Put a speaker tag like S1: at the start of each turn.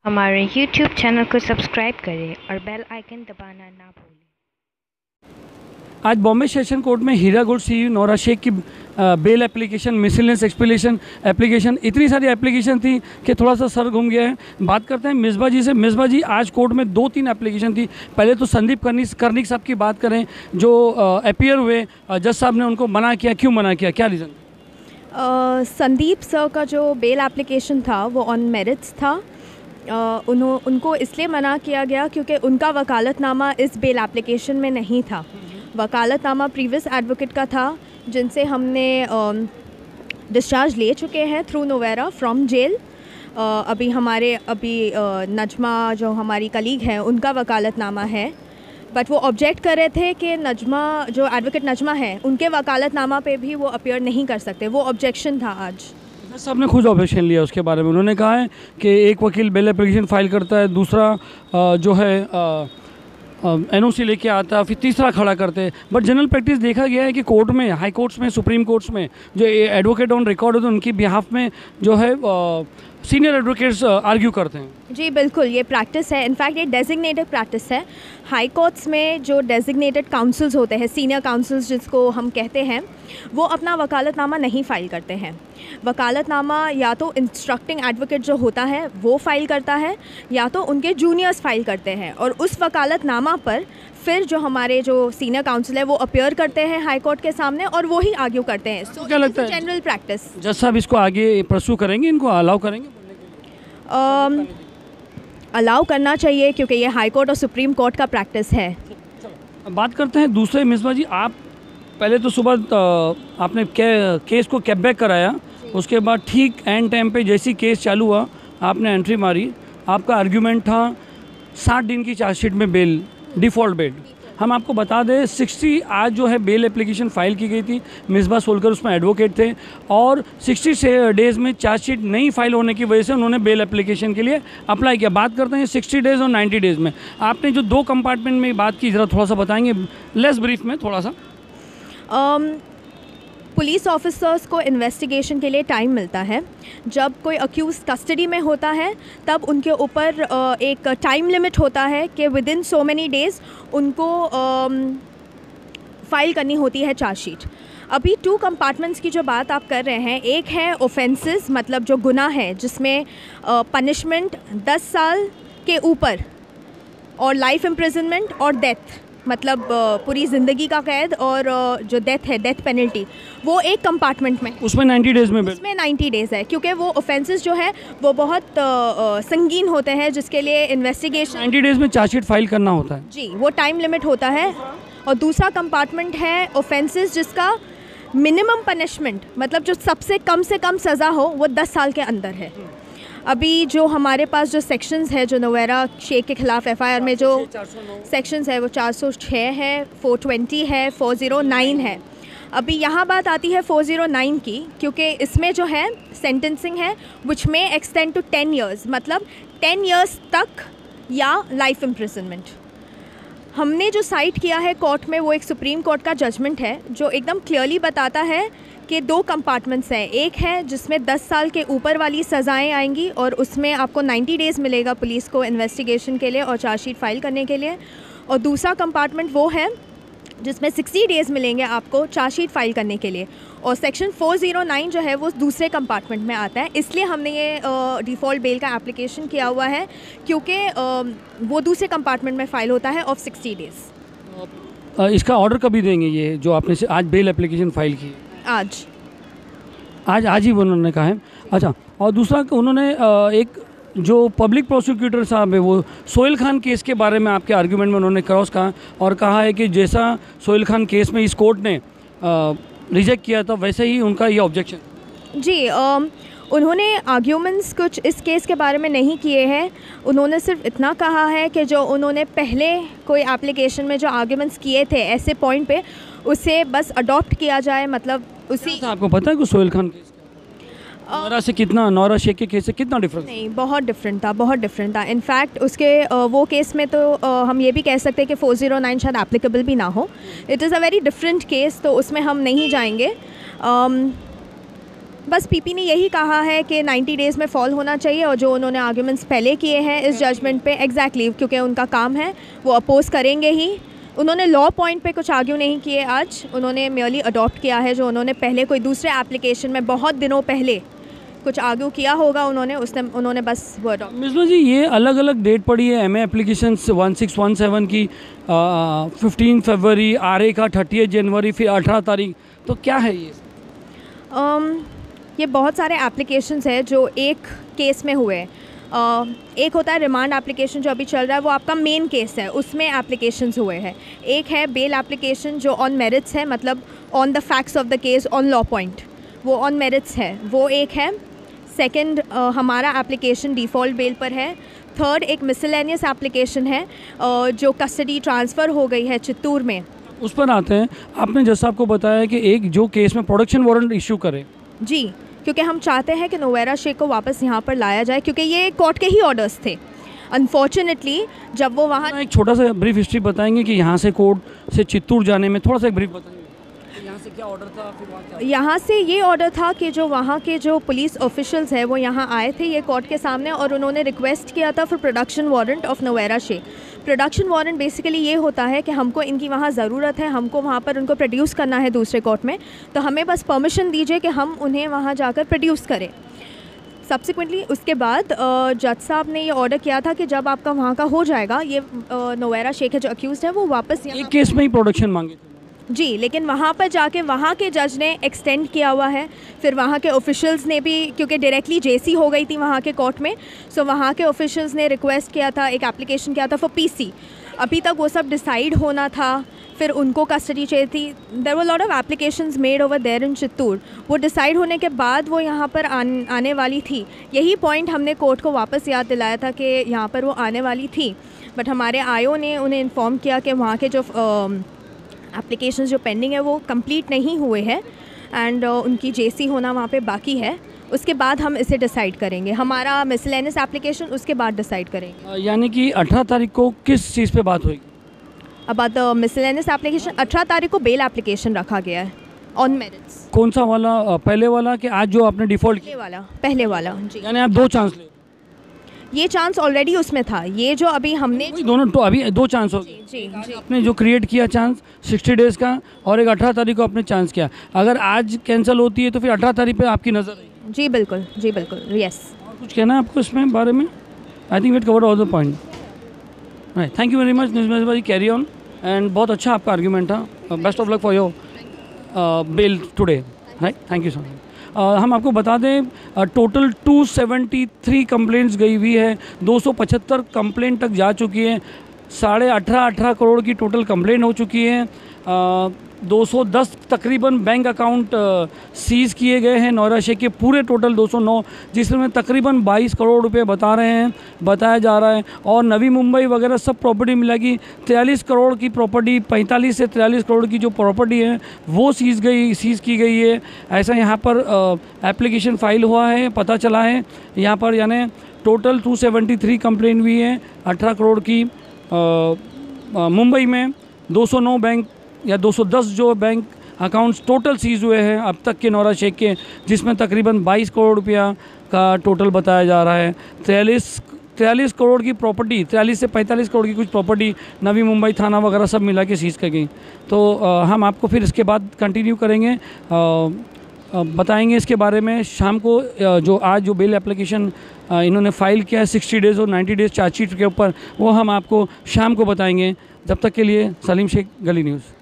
S1: हमारे YouTube channel को subscribe करें और बेल आइकन दबाना ना भूलें।
S2: आज बॉम्बे सेशन कोर्ट में हीरा गोल्ड सीईओ नौरा शेख की bail application, miscellaneous explanation application, इतनी सारी एप्लीकेशन थी कि थोड़ा सा सर घूम गया है। बात करते हैं मिसबा जी से। मिसबा जी, आज कोर्ट में 2-3 एप्लीकेशन थी। पहले तो संदीप कर्णिक साहब की बात करें, जो अपीयर हुए, जज साहब ने उनको मना किया। क्यों मना किया, क्या रीज़न?
S3: संदीप सर का जो बेल एप्लीकेशन था वो ऑन मेरिट्स था। उनको इसलिए मना किया गया क्योंकि उनका वकालतनामा इस बेल एप्लीकेशन में नहीं था। वकालतनामा प्रीवियस एडवोकेट का था जिनसे हमने डिस्चार्ज ले चुके हैं थ्रू नोवेरा फ्रॉम जेल। अभी नजमा जो हमारी कलीग है उनका वकालतनामा है, बट वो ऑब्जेक्ट कर रहे थे कि नजमा जो एडवोकेट नजमा है उनके वकालतनामा पे भी वो अपीयर नहीं कर सकते। वो ऑब्जेक्शन था आज।
S2: साहब ने खुद ऑब्जेक्शन लिया उसके बारे में। उन्होंने कहा है कि एक वकील बेल एप्लीकेशन फाइल करता है, दूसरा जो है एनओसी लेके आता है, फिर तीसरा खड़ा करते हैं। बट जनरल प्रैक्टिस देखा गया है कि कोर्ट में, हाई कोर्ट्स में, सुप्रीम कोर्ट्स में जो एडवोकेट ऑन रिकॉर्ड होते हैं उनकी बिहाफ में जो है सीनियर एडवोकेट्स आर्ग्यू करते हैं।
S3: जी बिल्कुल, ये प्रैक्टिस है। इनफैक्ट ये डेजिग्नेटेड प्रैक्टिस है। हाई कोर्ट्स में जो डेजिग्नेटेड काउंसिल्स होते हैं, सीनियर काउंसिल्स जिसको हम कहते हैं, वो अपना वकालतनामा नहीं फ़ाइल करते हैं। वकालतनामा या तो इंस्ट्रक्टिंग एडवोकेट जो होता है वो फ़ाइल करता है या तो उनके जूनियर्स फ़ाइल करते हैं, और उस वकालतनामा पर फिर जो हमारे जो सीनियर काउंसिल है वो अपीयर करते हैं हाई कोर्ट के सामने और वो ही आर्ग्यू करते हैं।
S2: तो क्या लगता है
S3: जनरल प्रैक्टिस?
S2: जज साहब इसको आगे परस्यू करेंगे, इनको अलाउ करेंगे?
S3: अलाउ करना चाहिए क्योंकि ये हाई कोर्ट और सुप्रीम कोर्ट का प्रैक्टिस है।
S2: बात करते हैं दूसरे। मिसबा जी, आप पहले तो सुबह आपने केस को कैब बैक कराया, उसके बाद ठीक एंड टाइम पे जैसी केस चालू हुआ आपने एंट्री मारी। आपका आर्ग्यूमेंट था 60 दिन की चार्जशीट में बेल, डिफ़ॉल्ट बेल। हम आपको बता दें 60 आज जो है बेल एप्लीकेशन फ़ाइल की गई थी। मिसबा सोलकर उसमें एडवोकेट थे और 60 डेज़ में चार्जशीट नहीं फाइल होने की वजह से उन्होंने बेल एप्लीकेशन के लिए अप्लाई किया। बात करते हैं 60 डेज़ और 90 डेज़ में। आपने जो 2 कंपार्टमेंट में बात की, ज़रा थोड़ा सा बताएंगे लेस ब्रीफ में थोड़ा सा?
S3: पुलिस ऑफिसर्स को इन्वेस्टिगेशन के लिए टाइम मिलता है। जब कोई अक्यूज़ कस्टडी में होता है तब उनके ऊपर एक टाइम लिमिट होता है कि with in so many days उनको फ़ाइल करनी होती है चार्जशीट। अभी 2 कंपार्टमेंट्स की जो बात आप कर रहे हैं, एक है ऑफेंसेस, मतलब जो गुनाह है जिसमें पनिशमेंट 10 साल के ऊपर और लाइफ इम्प्रिजनमेंट और डेथ, मतलब पूरी ज़िंदगी का कैद, और जो डेथ है, डेथ पेनल्टी, वो एक कंपार्टमेंट में।
S2: उसमें 90 डेज़ में
S3: उसमें 90 डेज़ है क्योंकि वो ऑफेंसेस जो है वो बहुत संगीन होते हैं जिसके लिए इन्वेस्टिगेशन
S2: 90 डेज़ में चार्जशीट फाइल करना होता है।
S3: जी, वो टाइम लिमिट होता है। और दूसरा कंपार्टमेंट है ऑफेंसेस जिसका मिनिमम पनिशमेंट, मतलब जो सबसे कम से कम सज़ा हो, वो 10 साल के अंदर है। अभी जो हमारे पास जो सेक्शंस है, जो नोवेरा शेख के ख़िलाफ़ एफआईआर में जो सेक्शंस है वो 406 है, 420 है, 409 है। अभी यहाँ बात आती है 409 की, क्योंकि इसमें जो है सेंटेंसिंग है विच में एक्सटेंड टू 10 ईयर्स, मतलब 10 ईयर्स तक या लाइफ इम्प्रिजनमेंट। हमने जो साइट किया है कोर्ट में वो एक सुप्रीम कोर्ट का जजमेंट है जो एकदम क्लियरली बताता है कि 2 कंपार्टमेंट्स हैं। एक है जिसमें 10 साल के ऊपर वाली सज़ाएं आएंगी और उसमें आपको 90 डेज़ मिलेगा पुलिस को इन्वेस्टिगेशन के लिए और चार्जशीट फाइल करने के लिए, और दूसरा कंपार्टमेंट वो है जिसमें 60 डेज़ मिलेंगे आपको चार्जशीट फाइल करने के लिए, और सेक्शन 409 जो है वो दूसरे कंपार्टमेंट में आता है। इसलिए हमने ये डिफ़ॉल्ट बेल का एप्लीकेशन किया हुआ है क्योंकि वो दूसरे कंपार्टमेंट में फ़ाइल होता है ऑफ 60 डेज़।
S2: इसका ऑर्डर कभी देंगे, ये जो आपने आज बेल एप्लीकेशन फ़ाइल की? आज ही उन्होंने कहा है। अच्छा, और दूसरा उन्होंने एक जो पब्लिक प्रोसिक्यूटर साहब है वो सोहेल खान केस के बारे में आपके आर्ग्यूमेंट में उन्होंने क्रॉस कहा और कहा है कि जैसा सोहेल खान केस में इस कोर्ट ने रिजेक्ट किया था वैसे ही उनका ये ऑब्जेक्शन।
S3: जी, उन्होंने आर्ग्यूमेंट्स कुछ इस केस के बारे में नहीं किए हैं। उन्होंने सिर्फ इतना कहा है कि जो उन्होंने पहले कोई एप्लीकेशन में जो आर्ग्यूमेंट्स किए थे ऐसे पॉइंट पे, उसे बस अडॉप्ट किया जाए, मतलब उसी।
S2: आपको पता है कि सोहेल खान केस नौरा शेख के केस से कितना डिफरेंस?
S3: नहीं, बहुत डिफरेंट था, बहुत डिफरेंट था। इनफैक्ट उसके वो केस में तो हम ये भी कह सकते हैं कि 409 शायद एप्लीकेबल भी ना हो। It is a very different case, तो उसमें हम नहीं जाएंगे। बस पीपी ने यही कहा है कि 90 डेज़ में फॉल होना चाहिए, और जो उन्होंने आर्ग्यूमेंट्स पहले किए हैं इस जजमेंट पे एग्जैक्टली क्योंकि उनका काम है वो अपोज करेंगे ही। उन्होंने लॉ पॉइंट पे कुछ आर्ग्यू नहीं किए आज, उन्होंने मेयरली अडॉप्ट किया है जो उन्होंने पहले कोई दूसरे एप्लीकेशन में बहुत दिनों पहले कुछ आर्ग्यू किया होगा उन्होंने बस वो अडॉप्ट।
S2: मिसबा जी, ये अलग अलग डेट पड़ी है एमए एप्लीकेशन 1617 की 15 फरवरी, आरए का 30 जनवरी, फिर 18 तारीख, तो क्या है ये?
S3: ये बहुत सारे एप्लीकेशंस हैं जो एक केस में हुए। एक होता है रिमांड एप्लीकेशन जो अभी चल रहा है, वो आपका मेन केस है, उसमें एप्लीकेशंस हुए हैं। एक है बेल एप्लीकेशन जो ऑन मेरिट्स है, मतलब on the facts of the case on law point, वो ऑन मेरिट्स है, वो एक है। सेकंड हमारा एप्लीकेशन डिफ़ॉल्ट बेल पर है। थर्ड एक मिसलेनियस एप्लीकेशन है जो कस्टडी ट्रांसफ़र हो गई है चित्तूर में,
S2: उस पर आते हैं। आपने जैसा आपको बताया कि एक जो केस में प्रोडक्शन वारंट इशू करे,
S3: जी, क्योंकि हम चाहते हैं कि नोवेरा शेख को वापस यहाँ पर लाया जाए, क्योंकि ये कोर्ट के ही ऑर्डर्स थे। अनफॉर्चुनेटली जब वो वहाँ,
S2: एक छोटा सा ब्रीफ हिस्ट्री बताएंगे कि यहाँ से कोर्ट से चित्तूर जाने में थोड़ा सा एक ब्रीफ बताएंगे यहाँ से क्या ऑर्डर था, फिर वहाँ क्या?
S3: यहाँ से ये ऑर्डर था कि जो वहाँ के जो पुलिस ऑफिशियल्स हैं वो यहाँ आए थे ये कोर्ट के सामने, और उन्होंने रिक्वेस्ट किया था for production warrant of Novera Sheikh. Production warrant basically ये होता है कि हमको इनकी वहाँ ज़रूरत है, हमको वहाँ पर उनको प्रोड्यूस करना है दूसरे कोर्ट में, तो हमें बस परमिशन दीजिए कि हम उन्हें वहाँ जाकर प्रोड्यूस करें। सब्सिक्वेंटली उसके बाद जज साहब ने ये ऑर्डर किया था कि जब आपका वहाँ का हो जाएगा, ये नोवेरा शेख है जो अक्यूज़ है, वो वापस
S2: एक केस में ही प्रोडक्शन मांगे थे
S3: जी, लेकिन वहाँ पर जाके वहाँ के जज ने एक्सटेंड किया हुआ है। फिर वहाँ के ऑफिशियल्स ने भी, क्योंकि डायरेक्टली जेसी हो गई थी वहाँ के कोर्ट में, सो वहाँ के ऑफिशियल्स ने रिक्वेस्ट किया था, एक एप्लीकेशन किया था फॉर पीसी। अभी तक वो सब डिसाइड होना था, फिर उनको कस्टडी चाहिए थी। There were lot of applications made over there in Chittoor. वो डिसाइड होने के बाद वो यहाँ पर आने वाली थी। यही पॉइंट हमने कोर्ट को वापस याद दिलाया था कि यहाँ पर वो आने वाली थी, बट हमारे आईओ ने उन्हें इन्फॉर्म किया कि वहाँ के जो एप्लीकेशंस जो पेंडिंग है वो कंप्लीट नहीं हुए हैं, एंड उनकी जेसी होना वहाँ पे बाकी है। उसके बाद हम इसे डिसाइड करेंगे, हमारा मिसलेनियस एप्लीकेशन उसके बाद डिसाइड करेंगे।
S2: यानी कि 18 तारीख को किस चीज़ पे बात होगी?
S3: अबाउट द मिसलेनियस एप्लीकेशन 18 तारीख को बेल एप्लीकेशन रखा गया है ऑन मेरिट्स।
S2: कौन सा वाला, पहले वाला कि आज जो आपने डिफ़ॉल्ट किया?
S3: पहले वाला जी।
S2: यानी आप 2 चांस ले?
S3: ये चांस ऑलरेडी उसमें था, ये जो अभी हमने
S2: दोनों तो अभी 2 चांस हो गए।
S3: जी
S2: आपने जो क्रिएट किया चांस 60 डेज़ का, और एक 18 तारीख को आपने चांस किया। अगर आज कैंसिल होती है तो फिर 18 तारीख पे आपकी नज़र है?
S3: जी बिल्कुल, जी बिल्कुल, यस।
S2: और कुछ कहना है आपको इसमें बारे में? I think we covered all the point. Right, thank you very much Nisba ji, carry on. And बहुत अच्छा आपका आर्ग्यूमेंट था। Best of luck for your bail today. Right, thank you so much. हम आपको बता दें टोटल 273 कंप्लेंट्स गई हुई है, 275 कंप्लेंट तक जा चुकी है, 18.5 करोड़ की टोटल कंप्लेंट हो चुकी है। 210 तकरीबन बैंक अकाउंट सीज़ किए गए हैं नोवेरा शेख के, पूरे टोटल 209, जिसमें तकरीबन 22 करोड़ रुपए बताया जा रहा है। और नवी मुंबई वगैरह सब प्रॉपर्टी मिलेगी 43 करोड़ की प्रॉपर्टी, 45 से 43 करोड़ की जो प्रॉपर्टी है वो सीज़ की गई है। ऐसा यहाँ पर एप्लीकेशन फाइल हुआ है, पता चला है यहाँ पर। यानी टोटल 273 कंप्लेंट हुई है, 18 करोड़ की। मुंबई में 209 बैंक या 210 जो बैंक अकाउंट्स टोटल सीज हुए हैं अब तक के नोवेरा शेख के, जिसमें तकरीबन 22 करोड़ रुपया का टोटल बताया जा रहा है। 43 करोड़ की प्रॉपर्टी, 43 से 45 करोड़ की कुछ प्रॉपर्टी नवी मुंबई थाना वगैरह सब मिला के सीज़ कर गई। तो हम आपको फिर इसके बाद कंटिन्यू करेंगे, बताएंगे इसके बारे में शाम को। जो आज जो बेल एप्लीकेशन इन्होंने फ़ाइल किया है 60 डेज़ और 90 डेज़ चार्जशीट के ऊपर, वो हम आपको शाम को बताएंगे। जब तक के लिए सलीम शेख, गली न्यूज़।